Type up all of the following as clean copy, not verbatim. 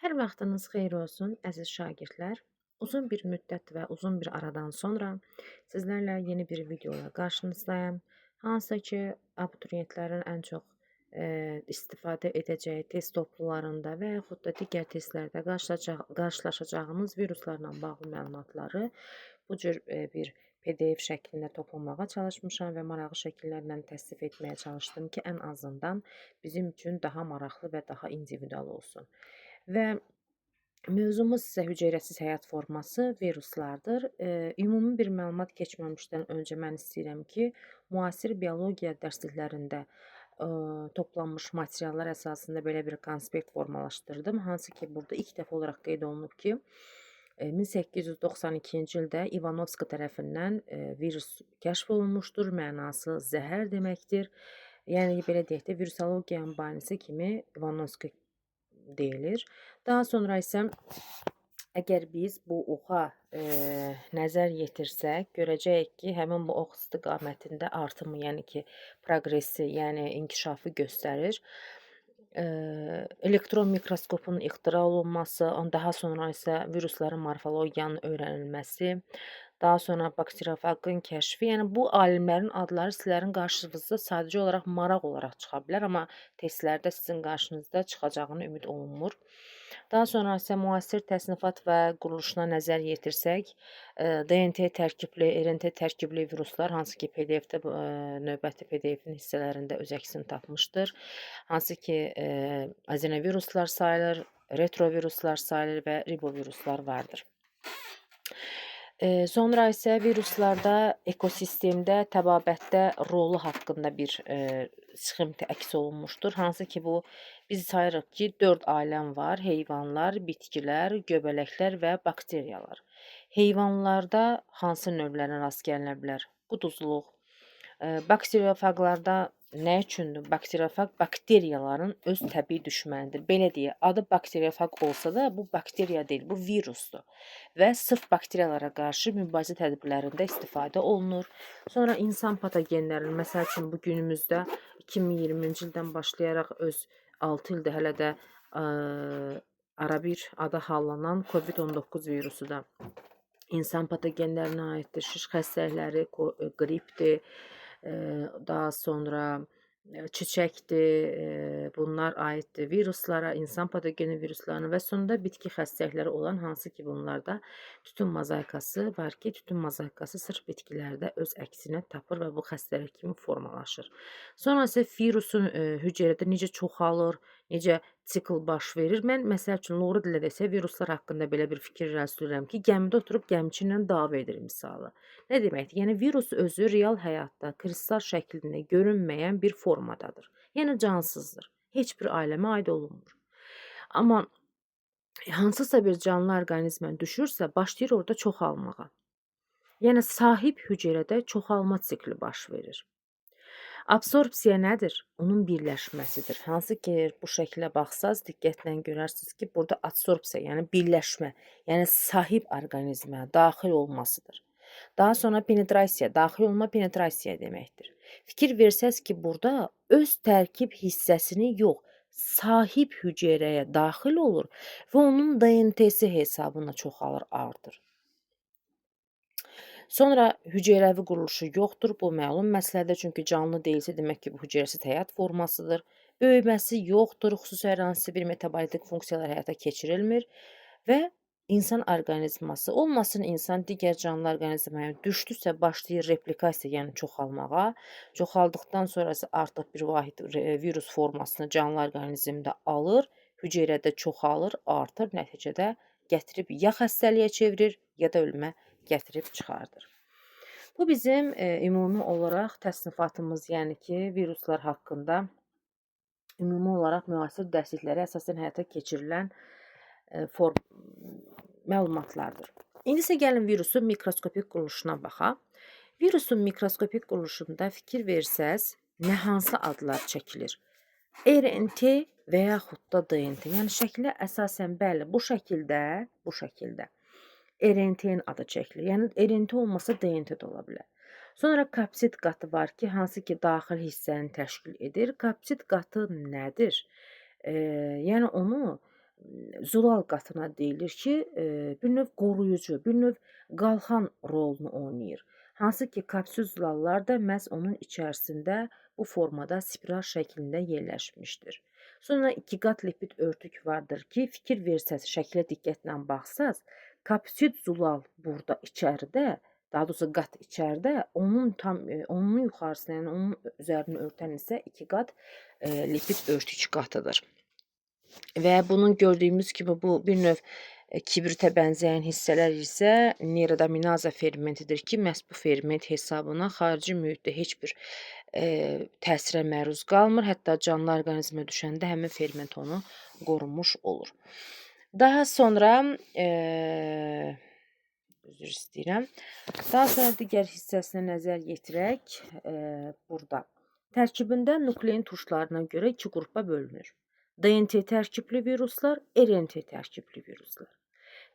Hər vaxtınız xeyir olsun, əziz şagirdlər. Uzun bir müddət və uzun bir aradan sonra sizlərlə yeni bir videoya qarşınızdayım. Hansı ki, abituriyentlərin ən çox istifadə edəcəyi test toplularında və yaxud da digər testlərdə qarşılaşacağınız viruslarla bağlı məlumatları bu cür bir PDF şəklində toplamağa çalışmışam və maraqlı şəkillərlə təsnif etməyə çalışdım ki, ən azından bizim üçün daha maraqlı və daha individual olsun. Və mövzumuz isə hüceyrəsiz həyat forması viruslardır. Ümumi bir məlumat keçməmişdən öncə mən istəyirəm ki, müasir biologiya dərsliklərində toplanmış materiallar əsasında belə bir konspekt formalaşdırdım. Hansı ki, burada ilk dəfə olaraq qeyd olunub ki, 1892-ci ildə İvanovski tərəfindən virus kəşf olunmuşdur. Mənası zəhər deməkdir. Yəni belə deyək də, virusologiyanın banisi kimi İvanovski deyilir. Daha sonra isə əgər biz bu oxa nəzər yetirsək, görəcəyik ki, həmin bu ox istiqamətində artımı, yəni ki, proqresi, yəni inkişafı göstərir. Elektron mikroskopun ixtira olunması, daha sonra isə virusların morfologiyanın öyrənilməsi, daha sonra bakteriofaqın kəşfi, yəni bu alimlərin adları sizlərin qarşınızda sadəcə olaraq maraq olaraq çıxa bilər, amma testlərdə sizin qarşınızda çıxacağını ümid olunmur. Daha sonra isə müasir təsnifat və quruluşuna nəzər yetirsək, DNT tərkibli, RNT tərkibli viruslar, hansı ki PDF-də növbəti PDF-in hissələrində öz əksini tapmışdır. Hansı ki, azenoviruslar sayılır, retroviruslar sayılır və riboviruslar vardır. Sonra isə viruslarda ekosistemdə, təbabətdə rolu haqqında bir sxemdə əks olunmuşdur. Hansı ki, bu biz sayırıq ki, 4 aləm var: heyvanlar, bitkilər, göbələklər və bakteriyalar. Heyvanlarda hansı növlərə rast gəlinə bilər? Quduzluq. Bakteriofaqlarda nə üçündür? Bakteriofaq bakteriyaların öz təbii düşmənidir. Belə deyək, adı bakteriofaq olsa da bu bakteriya deyil, bu virusdur. Və sırf bakteriyalara qarşı mübarizə tədbirlərində istifadə olunur. Sonra insan patogenlərinin, məsəl üçün bu günümüzdə 2020-ci ildən başlayaraq öz 6 ildir hələ də ara bir adı hallanan COVID-19 virusu da insan patogenlərinə aiddir. Şiş xəstəlikləri, qripdir, daha sonra çiçəkdir, bunlar aiddir viruslara, insan patogeni viruslarına və sonunda bitki xəstəlikləri olan, hansı ki, bunlarda tütün mozaikası var ki, tütün mozaikası sırf bitkilərdə öz əksini tapır və bu xəstəlik kimi formalaşır. Sonra isə virusun hüceyrədə necə çoxalır, necə sikl baş verir. Mən məsəl üçün loğru dillə desə viruslar haqqında belə bir fikir irəliləyirəm ki, gəmidə oturub gəmiçi ilə dava edir misalı. Nə deməkdir? Yəni virus özü real həyatda kristal şəklində görünməyən bir formadadır. Yəni cansızdır. Heç bir aləmə aid olunmur. Amma hansısa bir canlı orqanizmə düşürsə, başlayır orada çoxalmağa. Yəni sahib hüceyrədə çoxalma sikli baş verir. Absorpsiya nədir? Onun birləşməsidir. Hansı ki, bu şəklə baxsaz, diqqətlə görərsiniz ki, burada adsorpsiya, yəni birləşmə, yəni sahib orqanizmə daxil olmasıdır. Daha sonra penetrasiya, daxil olma penetrasiya deməkdir. Fikir versəz ki, burada öz tərkib hissəsini yox, sahib hüceyrəyə daxil olur və onun DNT-si hesabına çoxalır, artır. Sonra hüceyrəvi quruluşu yoxdur, bu məlum məsələdir, çünki canlı deyilsə, demək ki, bu hüceyrəsiz həyat formasıdır. Böyüməsi yoxdur, xüsusi hər hansı bir metabolitik funksiyalar həyata keçirilmir və insan orqanizması, olmasın insan digər canlı orqanizmaya düşdüsə, başlayır replikasiya, yəni çoxalmağa. Çoxaldıqdan sonrası artıq bir vahid virus formasını canlı orqanizmdə alır, hüceyrədə çoxalır, artır, nəticədə gətirib ya xəstəliyə çevirir, ya da ölümə gətirib çıxardır. Bu bizim ümumi olaraq təsnifatımız, yəni ki, viruslar haqqında ümumi olaraq müasir dərsliklərə əsasən həyata keçirilən məlumatlardır. İndi isə gəlin virusun mikroskopik quruluşuna baxaq. Virusun mikroskopik quruluşunda fikir versəz, nə hansı adlar çəkilir? RNT və yaxud da DNT. Yəni şəklə əsasən bəli, bu şəkildə RNT-nin adı çəkilir. Yəni RNT olmasa DNT də ola bilər. Sonra kapsid qatı var ki, hansı ki, daxil hissəni təşkil edir. Kapsid qatı nədir? Yəni onu zülal qatına deyilir ki, bir növ qoruyucu, bir növ qalxan rolunu oynayır. Hansı ki kapsül zülallar da məhz onun içərisində bu formada spiral şəklində yerləşmişdir. Sonra 2 qat lipid örtük vardır ki, fikir versəz, şəklə diqqətlə baxsaz, kapsül zülal burada içəridə, daha doğrusu qat içəridə, onun yuxarısına, yəni onun üzərini örtən isə 2 qat lipid örtük qatıdır. Və bunun gördüyümüz kimi bu bir növ kibritə bənzəyən hissələr isə neyrodaminaza fermentidir ki, məhz bu ferment hesabına xarici mühitdə heç bir təsirə məruz qalmır. Hətta canlı orqanizmə düşəndə həmin ferment onu qorumuş olur. Daha sonra üzr istəyirəm. Daha sonra digər hissəsinə nəzər yetirək, burada tərkibində nuklein turşlarına görə 2 qrupa bölünür. DNT tərkibli viruslar, RNT tərkibli viruslar.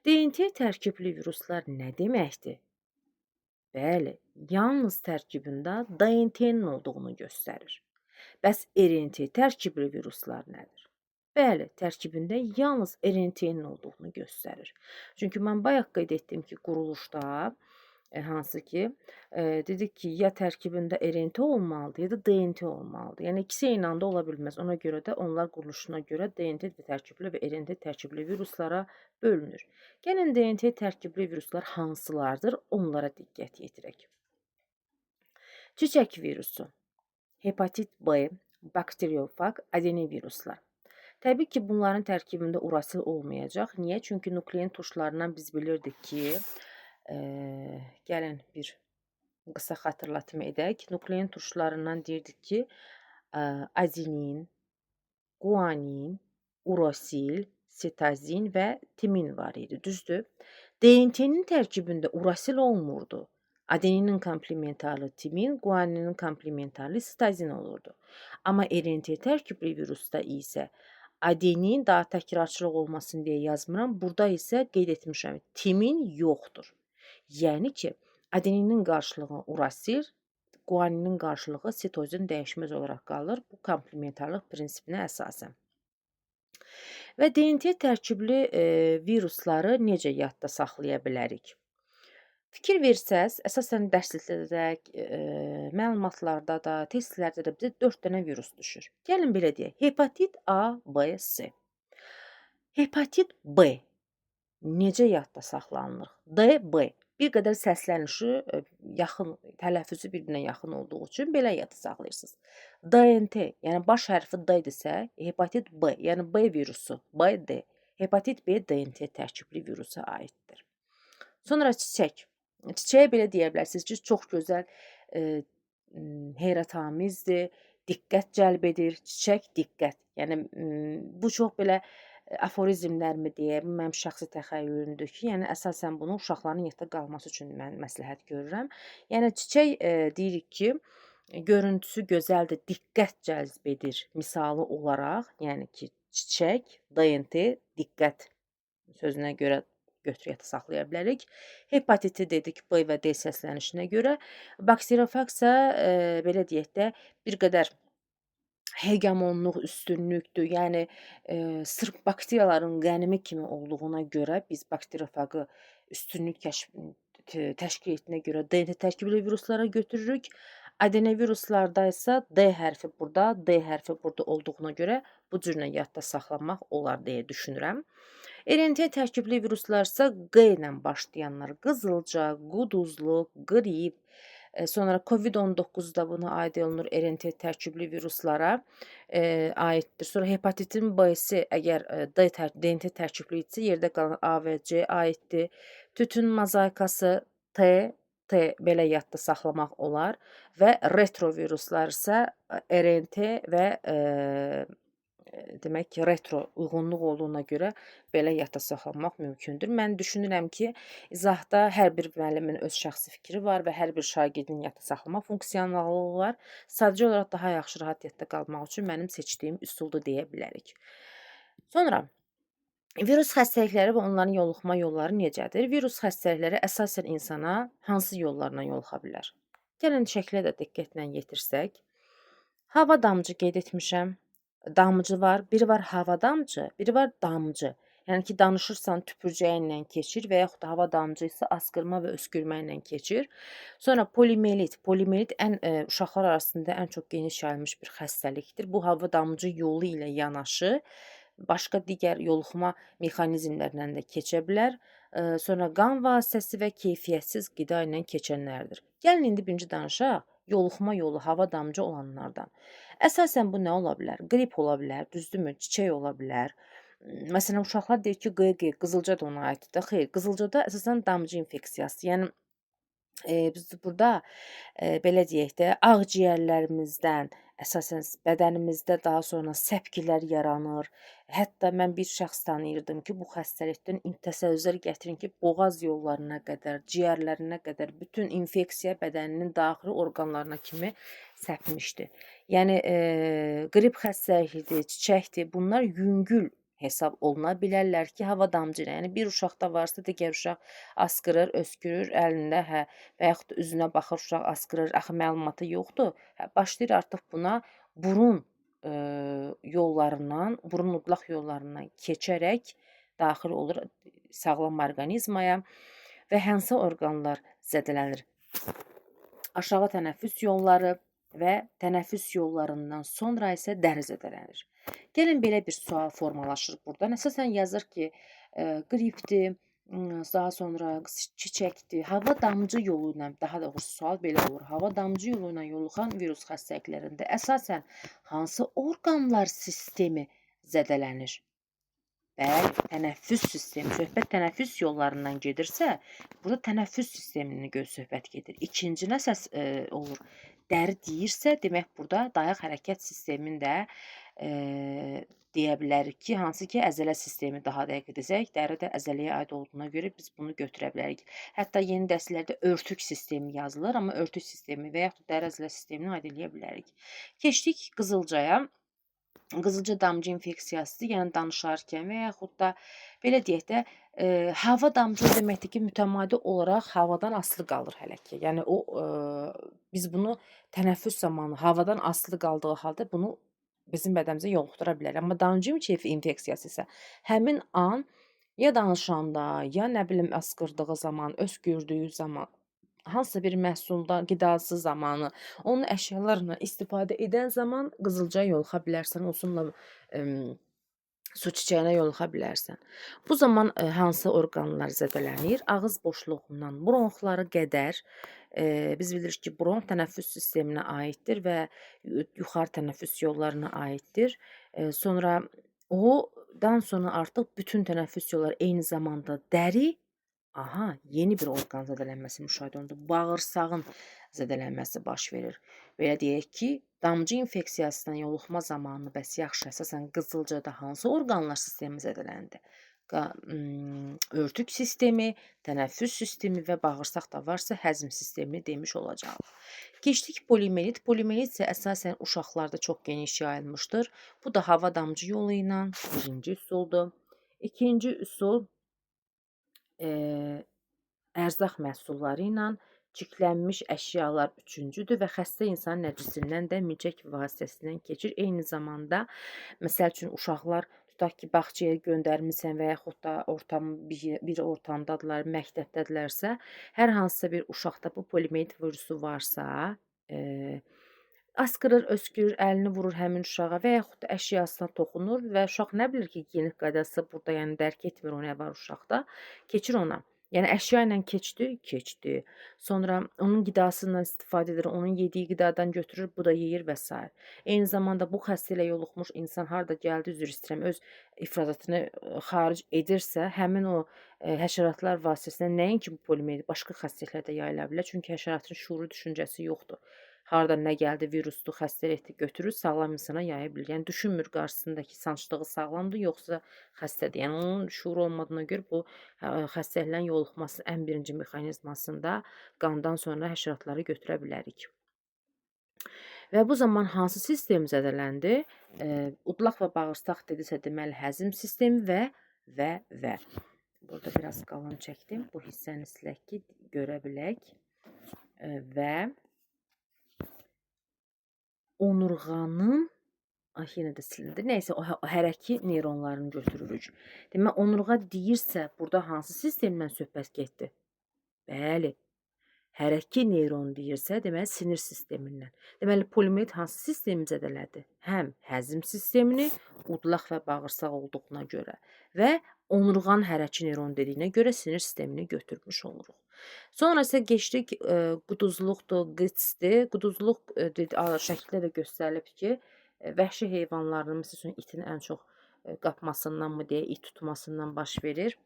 DNT tərkibli viruslar nə deməkdir? Bəli, yalnız tərkibində DNT-nin olduğunu göstərir. Bəs RNT tərkibli viruslar nədir? Bəli, tərkibində yalnız RNT-nin olduğunu göstərir. Çünki mən bayaq qeyd etdim ki, quruluşda hansı ki, dedik ki, ya tərkibində RNT olmalıdır, ya da DNT olmalıdır. Yəni, ikisi eyni anda ola bilməz. Ona görə də onlar quruluşuna görə DNT tərkibli və RNT tərkibli viruslara bölünür. Gəlin, DNT tərkibli viruslar hansılardır? Onlara diqqət yetirək. Çiçək virusu, hepatit B, bakteriofag, adenoviruslar. Təbii ki, bunların tərkibində urasil olmayacaq. Niyə? Çünki nuklein turşlarından biz bilirdik ki, gəlin bir qısa xatırlatma edək. Nuklein turşlarından deyirdik ki, adenin, guanin, urasil, sitazin və timin var idi. Düzdür? DNT-nin tərkibində urasil olmurdu. Adeninin komplementarlı timin, guaninin komplementarlı sitazin olurdu. Amma RNT tərkibli virusda isə adenin, daha təkrarçılıq olmasın deyə yazmıram, burada isə qeyd etmişəm, timin yoxdur. Yəni ki, adeninin qarşılığı urasil, guaninin qarşılığı sitozin dəyişməz olaraq qalır. Bu komplementarlıq prinsipinə əsasən. Və DNT tərkibli virusları necə yadda saxlaya bilərik? Fikir versəz, əsasən dərsliklərdə də, məlumatlarda da, testlərdə də bizə 4 dənə virus düşür. Gəlin belə deyək, hepatit A, B, C. Hepatit B necə yadda saxlanılır? D, B. Bir qədər səslənişi yaxın, tələffüzü bir-birinə yaxın olduğu üçün belə yadda saxlayırsınız. DNT, yəni baş hərfi D-dirsə, hepatit B, yəni B virusu, B, D. Hepatit B, DNT tərkibli virusa aiddir. Sonra çiçək. Çiçəyə belə deyə bilərsiniz ki, çox gözəl, heyrətamizdir, diqqət cəlb edir. Çiçək, diqqət. Yəni, bu çox belə aforizmlərmi deyə, bu mənim şəxsi təxəyyülümdür ki, yəni əsasən bunu uşaqların yadda qalması üçün mən məsləhət görürəm. Yəni, çiçək deyirik ki, görüntüsü gözəldir, diqqət cəlb edir misalı olaraq, yəni ki, çiçək, DNT, diqqət sözünə görə götürüb saxlaya bilərik. Hepatiti dedik B və D səslənişinə görə. Bakteriofag isə belə deyək də bir qədər hegemonluq, üstünlükdür. Yəni sırf bakteriyaların qənimi kimi olduğuna görə biz bakteriofagı üstünlük təşkil etdiyinə görə DNT tərkibli viruslara götürürük. Adenoviruslarda isə D hərfi burada, D hərfi burada olduğuna görə bu cürlə yadda saxlamaq olar deyə düşünürəm. RNT tərkibli viruslar isə Q ilə başlayanlar, qızılca, quduzluq, qrip, sonra COVID-19 da buna aid olunur, RNT tərkibli viruslara aiddir. Sonra hepatitin B-si əgər DNT tərkibli isə yerdə qalan A və C aiddir. Tütün mozaikası T belə yadda saxlamaq olar və retroviruslar isə RNT və demək ki, retro uyğunluq olduğuna görə belə yadda saxlamaq mümkündür. Mən düşünürəm ki, izahda hər bir müəllimin öz şəxsi fikri var və hər bir şagirdin yadda saxlama funksiyalığı var. Sadəcə olaraq daha yaxşı, rahat yadda qalmaq üçün mənim seçdiyim üsuldur deyə bilərik. Sonra, virus xəstəlikləri və onların yoluxma yolları necədir? Virus xəstəlikləri əsasən insana hansı yollarla yoluxa bilər? Gəlin şəklə də diqqətlə yetirsək. Hava damcı qeyd etmişəm. Damcı var, biri var hava damcı, biri var damcı. Yəni ki, danışırsan tüpürcəyinlə keçir və yaxud da hava damcı isə askırma və öskürmə ilə keçir. Sonra polimelit. Polimelit uşaqlar arasında ən çox geniş yayılmış bir xəstəlikdir. Bu hava damcı yolu ilə yanaşı başqa digər yoluxma mexanizmlərindən də keçə bilər. Sonra qan vasitəsi və keyfiyyətsiz qida ilə keçənlərdir. Gəlin indi birinci danışaq yoluxma yolu hava damcı olanlardan. Əsasən bu nə ola bilər? Qrip ola bilər, düzdürmü? Çiçək ola bilər. Məsələn, uşaqlar deyir ki, qıyıq, qızılca da ona aiddir də. Xeyr, qızılcada əsasən damcı infeksiyası. Yəni biz burada belə deyək də, ağciyərlərimizdən, əsasən bədənimizdə daha sonra səpkilər yaranır. Hətta mən bir şəxs tanıyırdım ki, bu xəstəlikdən təsəvvür gətirin ki, boğaz yollarına qədər, ciyərlərinə qədər bütün infeksiya bədəninin daxili orqanlarına kimi səpmişdi. Yəni qrip xəstəliyidir, çiçəkdir, bunlar yüngül hesab oluna bilərlər ki, hava damcı ilə. Yəni bir uşaqda varsa, digər uşaq askırır, öskürür, əlində və yaxud da üzünə baxır, uşaq askırır, axı məlumatı yoxdur. Başlayır artıq buna burun yollarından, burun udlaq yollarından keçərək daxil olur sağlam orqanizmaya və hansı orqanlar zədələnir? Aşağı tənəffüs yolları və tənəffüs yollarından sonra isə dəri zədələnir. Gəlin belə bir sual formalaşır buradan. Əsasən yazır ki, qripdir, daha sonra çiçəkdir. Hava damcı yolu ilə, daha doğrusu sual belə olur. Hava damcı yolu ilə yoluxan virus xəstəliklərində əsasən hansı orqanlar sistemi zədələnir? Bəli, tənəffüs sistemi. Söhbət tənəffüs yollarından gedirsə, burada tənəffüs sistemini söhbət gedir. İkinci nə səs olur? Dəri deyirsə, demək burada dayaq hərəkət sistemini də deyə bilərik ki, hansı ki, əzələ sistemi daha dəqiq desək, dəri də əzələyə aid olduğuna görə biz bunu götürə bilərik. Hətta yeni dərslərdə örtük sistemi yazılır, amma örtük sistemi və yaxud dəri əzələ sistemini aid eləyə bilərik. Keçdik qızılcaya. Qızılca damcı infeksiyasıdır, yəni danışarkən və yaxud da belə deyək də, hava damcı o deməkdir ki, mütəmadi olaraq havadan asılı qalır hələ ki. Yəni biz bunu tənəffüs zamanı havadan asılı qaldığı halda bunu bizim bədənimizə yoluxdura bilər. Amma damcı infeksiyası isə həmin an ya danışanda, ya nə bilim askırdığı zaman, öskürdüyü zaman, hansısa bir məhsuldan, qidası zamanı, onun əşyalarla istifadə edən zaman qızılcaya yoluxa bilərsən, olsunla su çiçəyinə yoluxa bilərsən. Bu zaman hansı orqanlar zədələnir? Ağız boşluğundan bronxlara qədər biz bilirik ki, bronx tənəffüs sisteminə aiddir və yuxarı tənəffüs yollarına aiddir. Sonra odan sonra artıq bütün tənəffüs yolları eyni zamanda dəri, yeni bir orqan zədələnməsi müşahidə olundu. Bağırsağın zədələnməsi baş verir. Belə deyək ki, damcı infeksiyasından yoluxma zamanı bəs yaxşı, əsasən qızılcada hansı orqanlar sistemi zədələndi? Örtük sistemi, tənəffüs sistemi və bağırsaq da varsa həzm sistemini demiş olacaq. Keçdik polimelit. Polimelit isə əsasən uşaqlarda çox geniş yayılmışdır. Bu da hava damcı yolu ilə birinci üsuldur. İkinci üsul ərzaq məhsulları ilə çirklənmiş əşyalar üçüncüdür və xəstə insan nəcisindən də milçək vasitəsindən keçir. Eyni zamanda, məsəl üçün, uşaqlar tutaq ki, bağçaya göndərmirsən və yaxud da bir ortamdadırlar, məktəbdədirlərsə, hər hansısa bir uşaqda bu poliomielit virusu varsa, askırır, öskürür, əlini vurur həmin uşağa və yaxud da əşyasına toxunur və uşaq nə bilir ki, gigiyenik qaydası burada, yəni dərk etmir o nə var uşaqda, keçir ona. Yəni əşya ilə keçdi. Sonra onun qidasından istifadə edir, onun yediyi qidadan götürür, bu da yeyir və s. Eyni zamanda bu xəstə ilə yoluxmuş insan harda gəldi, üzr istəyirəm, öz ifrazatını xaric edirsə, həmin o həşəratlar vasitəsilə nəinki bu poliomielit, başqa xəstəliklər də yayıla bilər. Çünki həşəratın şuuru düşüncəsi yoxdur. Harda nə gəldi, viruslu, xəstəlikdir, götürür, sağlam insana yaya bilir. Yəni düşünmür qarşısındakı sancdığı sağlamdır, yoxsa xəstədir. Yəni onun şuuru olmadığına görə bu xəstəliklərin yoluxması ən birinci mexanizmasında qandan sonra həşəratları götürə bilərik. Və bu zaman hansı sistem zədələndi? Udlaq və bağırsaq dedisə, deməli həzm sistemi və. Burada biraz qalın çəkdim. Bu hissəni silək ki, görə bilək. Və onurğanın Ay, yenə də silindi. Nəysə, o hərəki neyronlarını götürürük. Demək, onurğa deyirsə, burada hansı sistemdən söhbət getdi? Bəli, hərəki neyron deyirsə, deməli sinir sistemindən. Deməli, poliomiyelit hansı sistemi zədələdi? Həm həzm sistemini, udlaq və bağırsaq olduğuna görə və onurğanın hərəki neyron dediyinə görə sinir sistemini götürmüş oluruq. Sonra isə keçdik quduzluqdur, qıçdır. Quduzluq şəkildə də göstərilib ki, vəhşi heyvanların, məsələn, itin ən çox qapmasındanmı deyə, it tutmasından baş verir.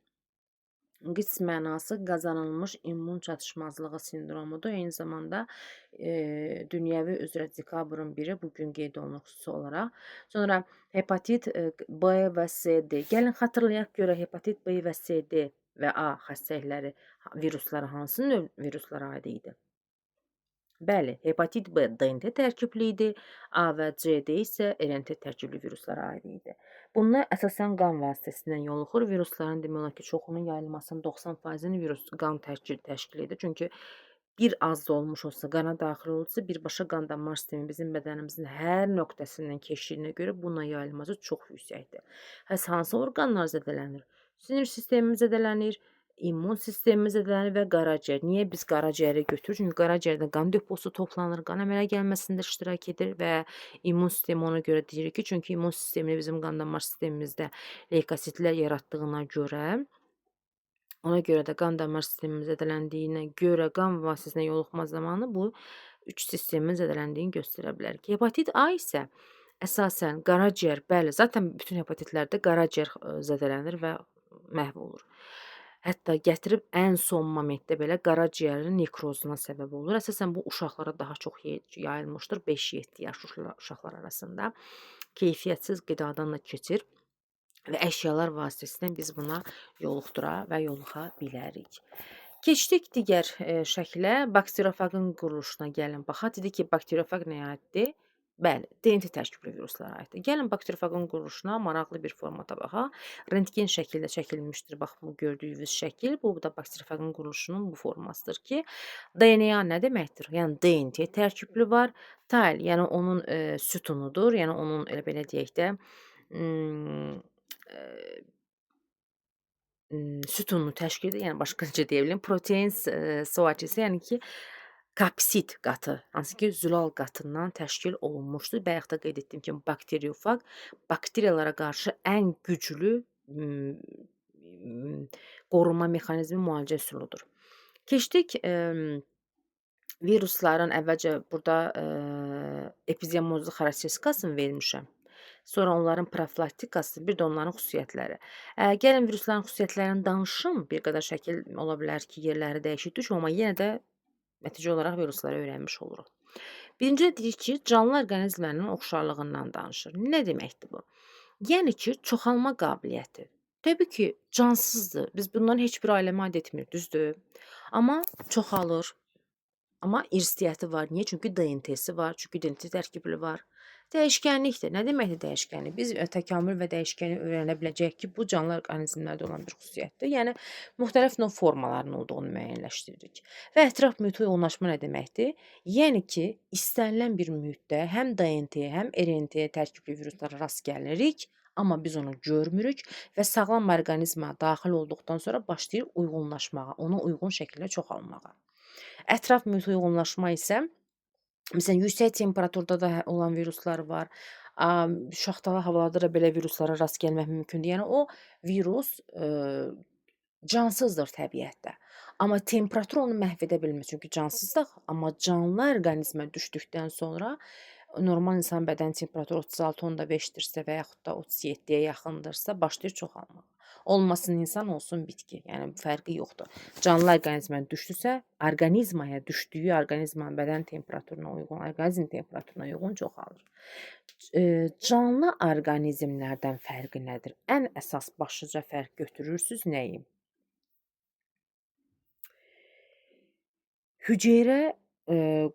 Qıç mənası qazanılmış immun çatışmazlığı sindromudur. Eyni zamanda dünyəvi üzrə dekabrın 1-i bu gün qeyd olunur xüsusi olaraq. Sonra hepatit B və C-D. Gəlin xatırlayaq görə hepatit B və C-D və A xəstəlikləri, virusları hansı növ viruslara aid idi? Bəli, hepatit B DNT tərkibli idi, A və C-D isə RNT tərkibli viruslara aid idi. Bunlar əsasən qan vasitəsindən yoluxur. Virusların demək olar ki, çoxunun yayılmasının 90%-ni virus qan təşkil edir. Çünki bir az da olmuş olsa, qana daxil olursa, birbaşa qan damar sistemi bizim bədənimizin hər nöqtəsindən keçdiyinə görə buna yayılması çox yüksəkdir. Hansı orqanlar zədələnir? Sinir sistemi zədələnir, immun sistemi zədələnir və qaraciyər. Niyə biz qaraciyəri götürürük? Çünki qaraciyərdə qan deposu toplanır, qan əmələ gəlməsində iştirak edir və immun sistemi ona görə deyir ki, çünki immun sistemini bizim qan damar sistemimizdə leykositlər yaratdığına görə, ona görə də qan damar sistemimiz zədələndiyinə görə qan vasitəsilə yoluxma zamanı bu üç sistemin zədələndiyini göstərə bilər ki, hepatit A isə əsasən qaraciyər, bəli, zaten bütün hepatitlərdə qaraciyər zədələnir və məhv olur. Hətta gətirib ən son momentdə belə qaraciyərin nekrozuna səbəb olur. Əsasən bu uşaqlara daha çox yayılmışdır, 5-7 yaş uşaqlar arasında. Keyfiyyətsiz qidadan da keçir və əşyalar vasitəsilə biz buna yoluxdura və yoluxa bilərik. Keçdik digər şəklə, bakteriofaqın quruluşuna gəlin. Baxaq, dedik ki, bakteriofaq nəyə aiddir? Bəli, DNT tərkibli viruslara aiddir. Gəlin bakteriofaqın quruluşuna maraqlı bir formata baxaq. Rentgen şəkildə çəkilmişdir. Bax, bu gördüyünüz şəkil, bu da bakteriofaqın quruluşunun bu formasıdır ki, DNA nə deməkdir? Yəni DNT tərkibli var. Tal, yəni onun sütunudur. Yəni onun elə belə deyək də, sütununu təşkil edir. Yəni başqa necə deyə bilərəm? Protein soaçisi, yəni ki, kapsid qatı, hansı ki, zülal qatından təşkil olunmuşdur. Bayaq da qeyd etdiyim kimi, bakteriofaq bakteriyalara qarşı ən güclü qorunma mexanizmi müalicə üsuludur. Keçdik virusların, əvvəlcə burada epidemioloji xarakteristikasını vermişəm. Sonra onların profilaktikası, bir də onların xüsusiyyətləri. Gəlin virusların xüsusiyyətlərini danışım. Bir qədər şəkil ola bilər ki, yerləri dəyişib düşür, amma yenə də nəticə olaraq virusları öyrənmiş oluruq. Birinci deyirik ki, canlı orqanizmlərin oxşarlığından danışır. Nə deməkdir bu? Yəni ki, çoxalma qabiliyyəti. Təbii ki, cansızdır. Biz bunların heç bir aləmə aid etmirik, düzdür? Amma çoxalır. Amma irsiyyəti var. Niyə? Çünki DNT-si var, çünki DNT tərkibli var. Dəyişkənlikdir. Nə deməkdir dəyişkənlik? Biz təkamül və dəyişkəni öyrənə biləcəyik ki, bu canlı orqanizmlərdə olan bir xüsusiyyətdir. Yəni, müxtəlif növ formaların olduğunu müəyyənləşdiririk. Və ətraf mühitə yoğunlaşma nə deməkdir? Yəni ki, istənilən bir mühitdə həm DNT, həm RNT tərkibli viruslara rast gəlirik, amma biz onu görmürük və sağlam orqanizmə daxil olduqdan sonra başlayır uyğunlaşmağa, ona uyğun şəkildə çoxalmağa. Ətraf mühitə yoğunlaşma isə, məsələn, yüksək temperaturda da olan viruslar var. Şaxtalı havalarda da belə viruslara rast gəlmək mümkündür. Yəni, o virus cansızdır təbiətdə. Amma temperatur onu məhv edə bilmir. Çünki cansızdır. Amma canlı orqanizmə düşdükdən sonra normal insan bədən temperaturu 36.5-dirsə və yaxud da 37-yə yaxındırsa, başlayır çoxalmağa. Olmasın insan, olsun bitki. Yəni, fərqi yoxdur. Canlı orqanizmə düşdüsə, orqanizmaya düşdüyü orqanizmanın bədən temperaturuna uyğun, orqanizm temperaturuna uyğun çoxalır. Canlı orqanizmlərdən fərqi nədir? Ən əsas başlıca fərq götürürsünüz nəyi? Hüceyrə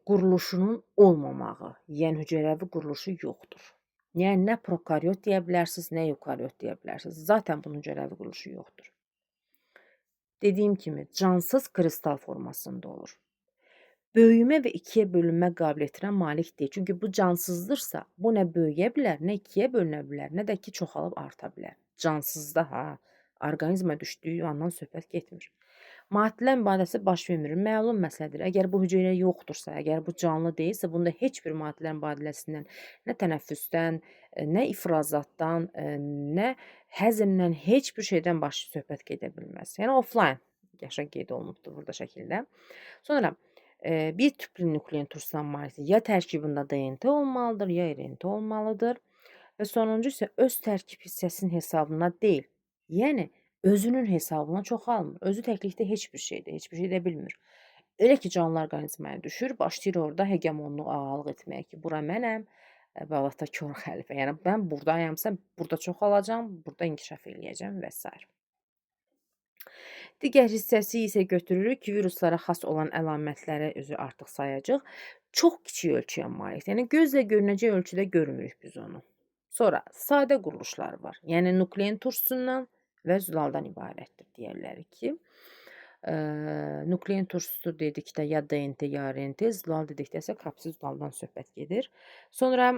quruluşunun olmamağı, yəni hüceyrəvi quruluşu yoxdur. Yəni, nə prokaryot deyə bilərsiniz, nə eukaryot deyə bilərsiniz. Zaten bunun hüceyrəvi quruluşu yoxdur. Dediyim kimi, cansız kristal formasında olur. böyümə və ikiyə bölünmə qabiliyyətinə malik deyil. Çünki bu cansızdırsa, bu nə böyüyə bilər, nə ikiyə bölünə bilər, nə də ki çoxalıb arta bilər. Cansızda ha, orqanizmə düşdüyü andan söhbət getmir. Maddələrin ibadəsi baş vermir. Məlum məsələdir. Əgər bu hüceyrə yoxdursa, əgər bu canlı deyilsə, bunda heç bir maddələrin mübadiləsindən, nə tənəffüsdən, nə ifrazatdan, nə həzmdən, heç bir şeydən baş söhbət gedə bilməz. Yəni offline yaşa qeyd olunubdur burada şəkildə. Sonra bir tüplü nuklein turşudan malikdir. Ya tərkibində DNT olmalıdır, ya RNT olmalıdır. Və sonuncu isə öz tərkib hissəsinin hesabına deyil. Yəni özünün hesabına çoxalmır. Özü təklikdə heç bir şeydir, heç bir şey də bilmir. Elə ki canlı orqanizmaya düşür, başlayır orada hegemonluq ağalıq etməyə ki, bura mənəm, və Allah da kor xəlifə. Yəni mən burdayamsa, burada çoxalacam, burada inkişaf eləyəcəm və s. Digər hissəsi isə götürürük ki, viruslara xas olan əlamətləri özü artıq sayacaq. Çox kiçik ölçüyə malikdir. Yəni gözlə görünəcək ölçüdə görmürük biz onu. Sonra sadə quruluşları var. Yəni nuklein turşusundan və zülaldan ibarətdir deyirlər ki. Nuklein turşusu dedikdə ya DNT, ya RNT, zülal dedikdə isə kapsül zülaldan söhbət gedir. Sonra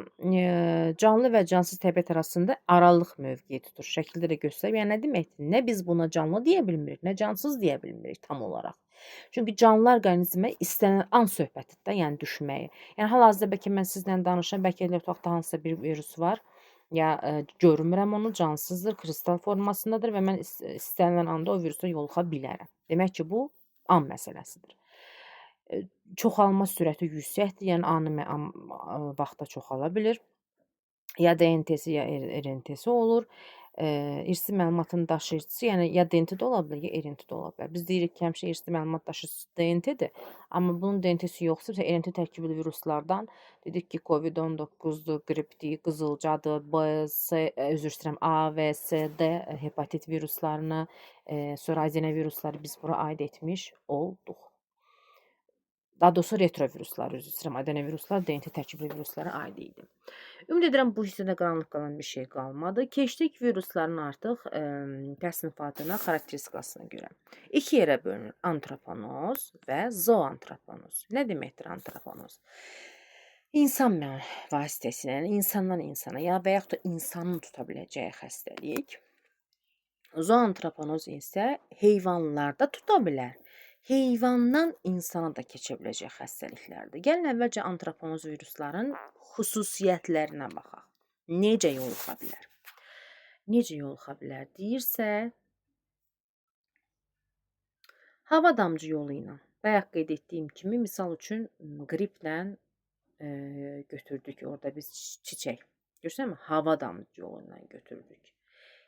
canlı və cansız təbiət arasında aralıq mövqeyi tutur. Şəkildə də göstərib. Yəni nə deməkdir? Nə biz buna canlı deyə bilmirik, nə cansız deyə bilmirik tam olaraq. Çünki canlı orqanizmə istənilən an söhbətidir, yəni düşməyi. Yəni hal-hazırda bəlkə mən sizlə danışıram, bəlkə elə otaqda hansısa bir virus var. Ya görmürəm onu, cansızdır, kristal formasındadır və mən istənilən anda o virusa yoluxa bilərəm. Demək ki, bu an məsələsidir. Çoxalma sürəti yüksəkdir, yəni ani vaxtda çoxala bilir. Ya DNT-si, ya RNT-si olur. İrsi məlumatın daşıyıcısı, yəni ya DNT də ola bilər, ya RNT də ola bilər. Biz deyirik ki, həmişə irsi məlumat daşıyıcısı DNT-dir, amma bunun DNT-si yoxsa, RNT tərkibli viruslardan dedik ki, COVID-19-dur, qripdir, qızılcadır, üzr istəyirəm, A, V, C, D hepatit viruslarını, sonra adenovirusları biz bura aid etmiş olduq. Daha doğrusu retroviruslar, üzr istəyirəm, adenoviruslar DNT tərkibli viruslara aid idi. Ümid edirəm bu hissədə qaranlıq qalan bir şey qalmadı. Keçdik virusların artıq təsnifatına, xarakteristikasına görə. İki yerə bölünür: antroponoz və zooantroponoz. Nə deməkdir antroponoz? İnsan vasitəsilə, yəni insandan insana, ya və yaxud da insanın tuta biləcəyi xəstəlik. Zooantroponoz isə heyvanlarda tuta bilər. Heyvandan insana da keçə biləcək xəstəliklərdir. Gəlin əvvəlcə antroponoz virusların xüsusiyyətlərinə baxaq. Necə yoluxa bilər? Necə yoluxa bilər deyirsə, hava damcı yolu ilə. Bayaq qeyd etdiyim kimi, misal üçün qriplə götürdük orada biz çiçək. Görürsənmi? Hava damcı yolu ilə götürdük.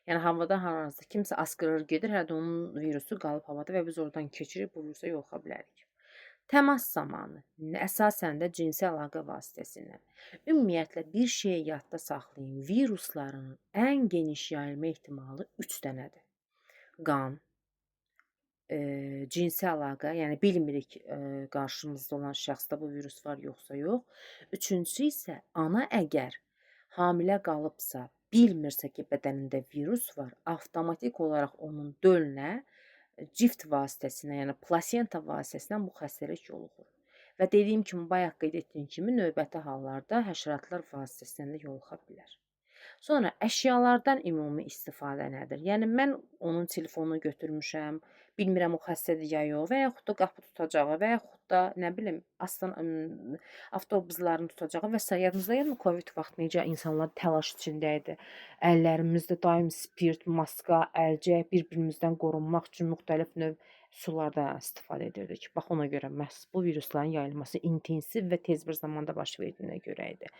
Yəni havada harasa kimsə askırır gedir, hələ də onun virusu qalıb havada və biz oradan keçirib bu virusa yoluxa bilərik. Təmas zamanı, əsasən də cinsi əlaqə vasitəsilə. Ümumiyyətlə bir şeyi yadda saxlayın, virusların ən geniş yayılma ehtimalı 3 dənədir. Qan, cinsi əlaqə, yəni bilmirik qarşımızda olan şəxsdə bu virus var yoxsa yox. Üçüncüsü isə ana əgər hamilə qalıbsa, bilmirsə ki, bədənində virus var, avtomatik olaraq onun dölünə cift vasitəsilə, yəni plasenta vasitəsilə bu xəstəlik yoluxur. Və dediyim kimi, bayaq qeyd etdiyim kimi, növbəti hallarda həşəratlar vasitəsilə də yoluxa bilər. Sonra əşyalardan ümumi istifadə nədir? Yəni mən onun telefonunu götürmüşəm, bilmirəm o xəstədir ya yox, və yaxud da qapı tutacağı, və yaxud da nə bilim avtobusların tutacağı və s. Yadınızda Covid vaxt necə insanlar təlaş içində idi. Əllərimizdə daim spirt, maska, əlcək, bir-birimizdən qorunmaq üçün müxtəlif növ sulardan istifadə edirdik. Bax ona görə məhz bu virusların yayılması intensiv və tez bir zamanda baş verdiyinə görə idi.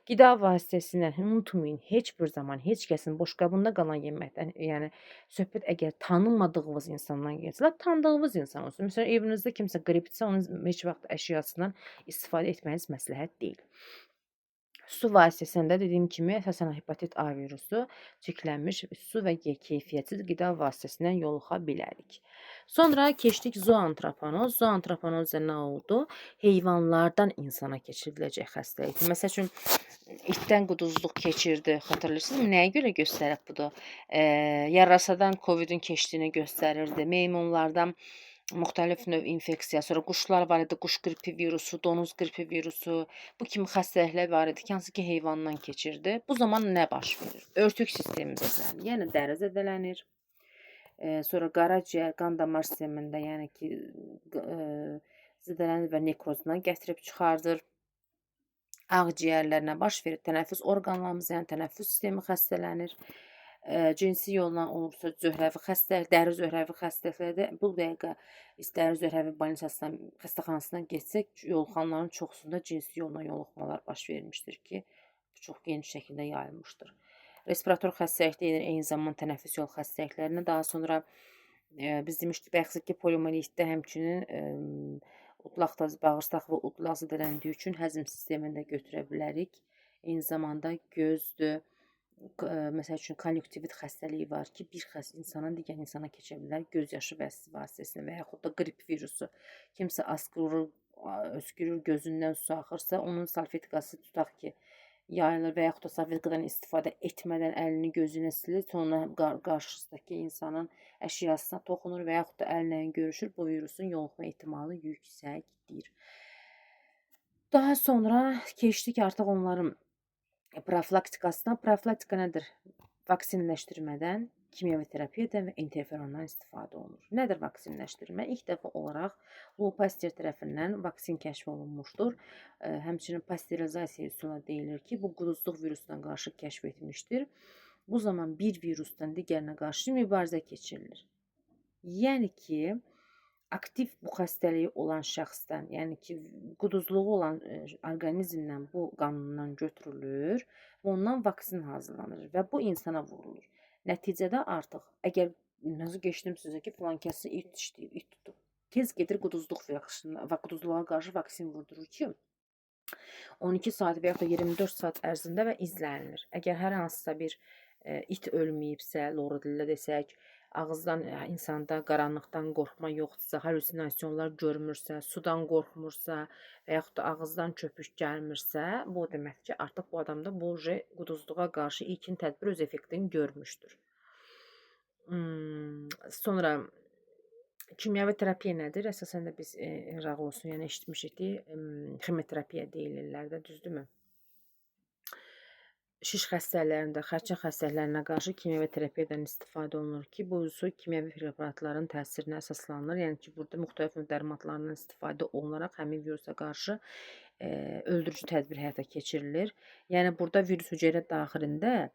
Qida vasitəsilə unutmayın, heç bir zaman heç kəsin boşqabında qalan yeməkdən, yəni söhbət əgər tanımadığınız insandan gəlsə, tanıdığınız insan olsun. Məsələn, evinizdə kimsə qripdirsə, onun heç vaxt əşyasından istifadə etməniz məsləhət deyil. Su vasitəsində dediyim kimi, əsasən hepatit A virusu çirklənmiş su və keyfiyyətsiz qida vasitəsindən yoluxa bilərik. Sonra keçdik zooantroponoz. Zooantroponoz nə oldu? Heyvanlardan insana keçiriləcək xəstəlikdir. Məsəl üçün, itdən quduzluq keçirdi. Xatırlayırsınızmı? Nəyə görə göstərib budur? Yarasadan Covidin keçdiyini göstərirdi. Meymunlardan müxtəlif növ infeksiya, sonra quşlar var idi, quş qripi virusu, donuz qripi virusu, bu kimi xəstəliklər var idi ki, hansı ki heyvandan keçirdi. Bu zaman nə baş verir? Örtük sistemi zədələnir, yəni dəri zədələnir. Sonra qaraciyər, qan damar sistemində, yəni ki, zədələnir və nekrozuna gətirib çıxardır. Ağciyərlər nə baş verir? Tənəffüs orqanlarımız, yəni tənəffüs sistemi xəstələnir. Cinsi yolla olursa zöhrəvi xəstəlik, dəri zöhrəvi xəstəliklərdə bu dəqiqə dəri zöhrəvi больницасına, xəstəxanasına getsək, yoluxanların çoxsunda cinsi yolla yoluxmalar baş vermişdir ki, bu çox geniş şəkildə yayılmışdır. Respirator xəstəlik deyilir, eyni zamanda tənəffüs yolu xəstəliklərinə. Daha sonra biz demişdik bəxsi ki, poliomiyelit həmçinin udlaq bağırsaq və udlaq zədələndiyi üçün həzm sistemində götürə bilərik. Eyni zamanda gözdür. Məsəl üçün konjunktivit xəstəliyi var ki, bir insandan digər insana keçə bilər göz yaşı vasitəsilə və yaxud da qrip virusu. Kimsə asqırır, öskürür, gözündən su axırsa, onun salfetkası tutaq ki, yayılır və yaxud da salfetkadan istifadə etmədən əlini gözünə silir, sonra qarşısındakı insanın əşyasına toxunur və yaxud da əllə görüşür, bu virusun yoluxma ehtimalı yüksəkdir. Daha sonra keçdik artıq onların profilaktikasına. Profilaktika nədir? Vaksinləşdirmədən, kimyəvi terapiyadan və interferondan istifadə olunur. Nədir vaksinləşdirmə? İlk dəfə olaraq Lou Pasteur tərəfindən vaksin kəşf olunmuşdur. Həmçinin pasterizasiya üsulu deyilir ki, bu quduzluq virusuna qarşı kəşf etmişdir. Bu zaman bir virusdan digərinə qarşı mübarizə keçirilir. Yəni ki, aktiv bu xəstəliyi olan şəxsdən, yəni ki, quduzluğu olan orqanizmdən bu qanundan götürülür və ondan vaksin hazırlanır və bu insana vurulur. Nəticədə artıq, əgər nasıl geçdim sizə ki, filan kəsi it işləyib, it tutub, tez gedir quduzluğa qarşı vaksin vurdurur ki, 12 saat və yaxud da 24 saat ərzində və izlənilir. Əgər hər hansısa bir it ölməyibsə, loro dillə desək, ağızdan insanda qaranlıqdan qorxma yoxdursa, halüsinasyonlar görmürsə, sudan qorxmursa və yaxud da ağızdan köpük gəlmirsə, bu deməkdir ki, artıq bu adamda bu quduzluğa qarşı ilkin tədbir öz effektini görmüşdür. Sonra kimyəvi terapiya nədir? Əsasən də biz rağ olsun, yəni eşitmişik ki, ximioterapiya deyilirlər də, düzdürmü? Şiş xəstəliklərində, xərçəng xəstəliklərinə qarşı kimyəvi terapiyadan istifadə olunur ki, bu üsul kimyəvi preparatların təsirinə əsaslanır. Yəni ki, burada müxtəlif növ dərmanlardan istifadə olunaraq həmin virusa qarşı öldürücü tədbir həyata keçirilir. Yəni burada virus hüceyrə daxilində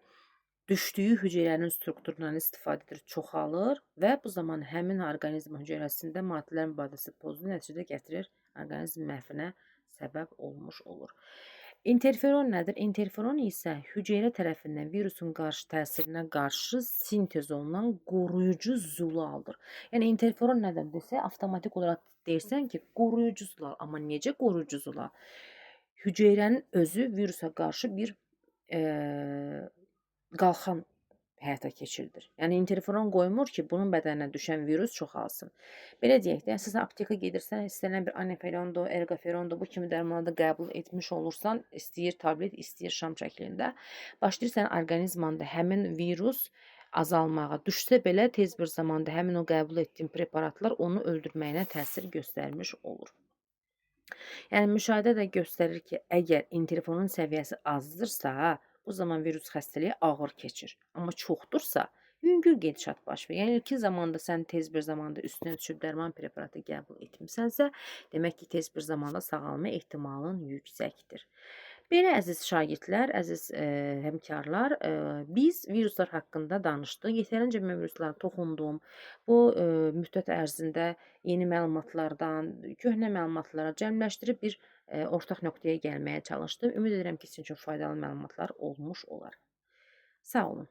düşdüyü hüceyrənin strukturundan istifadə edir, çoxalır və bu zaman həmin orqanizm hüceyrəsində maddələrin mübadiləsini pozduğu nəticədə gətirir, orqanizm məhvinə səbəb olmuş olur. İnterferon nədir? Interferon isə hüceyrə tərəfindən virusun qarşı təsirinə qarşı sintez olunan qoruyucu zülaldır. Yəni interferon nədir desə, avtomatik olaraq deyirsən ki, qoruyucu zülal. Amma necə qoruyucu zülal? Hüceyrənin özü virusa qarşı bir qalxan həyata keçirilir. Yəni interferon qoymur ki, bunun bədəninə düşən virus çoxalsın. Belə deyək də, sən aptekə gedirsən, istənilən bir aniferondur, ergoferondur, bu kimi dərmanı da qəbul etmiş olursan, istəyir tablet, istəyir şam şəklində, başlayırsan orqanizmanda həmin virus azalmağa düşsə belə tez bir zamanda həmin o qəbul etdiyin preparatlar onu öldürməyinə təsir göstərmiş olur. Yəni müşahidə də göstərir ki, əgər interferonun səviyyəsi azdırsa, bu zaman virus xəstəliyi ağır keçir. Amma çoxdursa, yüngül gedişat baş verir. Yəni ilkin zamanda sən tez bir zamanda üstünə düşüb dərman preparatı qəbul etmisənsə, demək ki, tez bir zamanda sağalma ehtimalın yüksəkdir. Belə əziz şagirdlər, əziz həmkarlar, biz viruslar haqqında danışdıq. Yetərincə mən viruslara toxundum. Bu müddət ərzində yeni məlumatlardan, köhnə məlumatlara cəmləşdirib bir ortaq nöqtəyə gəlməyə çalışdım. Ümid edirəm ki, sizin üçün faydalı məlumatlar olmuş olar. Sağ olun.